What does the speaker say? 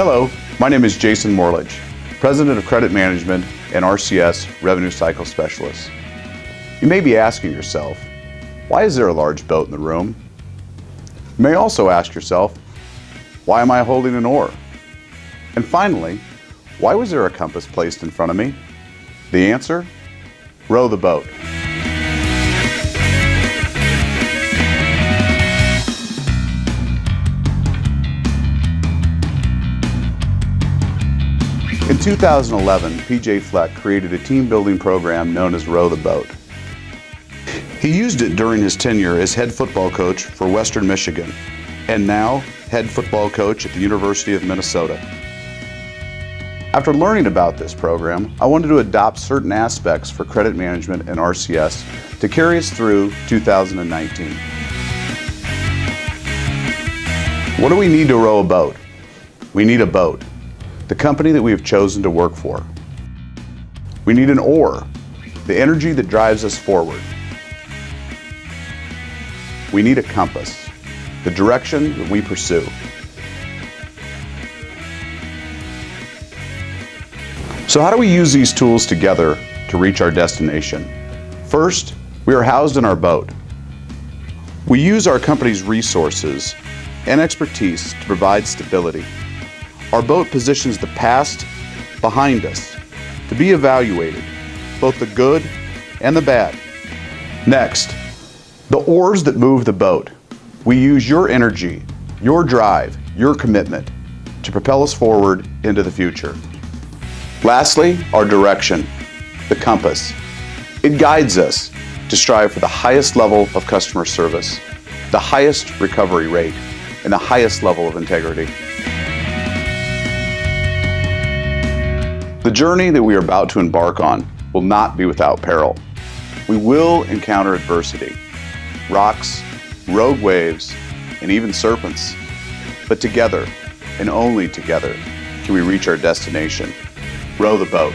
Hello, my name is Jason Morledge, President of Credit Management and RCS Revenue Cycle Specialist. You may be asking yourself, why is there a large boat in the room? You may also ask yourself, why am I holding an oar? And finally, why was there a compass placed in front of me? The answer? Row the boat. In 2011, PJ Fleck created a team building program known as Row the Boat. He used it during his tenure as head football coach for Western Michigan, and now head football coach at the University of Minnesota. After learning about this program, I wanted to adopt certain aspects for credit management and RCS to carry us through 2019. What do we need to row a boat? We need a boat, the company that we have chosen to work for. We need an oar, the energy that drives us forward. We need a compass, the direction that we pursue. So how do we use these tools together to reach our destination? First, we are housed in our boat. We use our company's resources and expertise to provide stability. Our boat positions the past behind us to be evaluated, both the good and the bad. Next, the oars that move the boat. We use your energy, your drive, your commitment to propel us forward into the future. Lastly, our direction, the compass. It guides us to strive for the highest level of customer service, the highest recovery rate, and the highest level of integrity. The journey that we are about to embark on will not be without peril. We will encounter adversity, rocks, rogue waves, and even serpents. But together, and only together, can we reach our destination. Row the boat.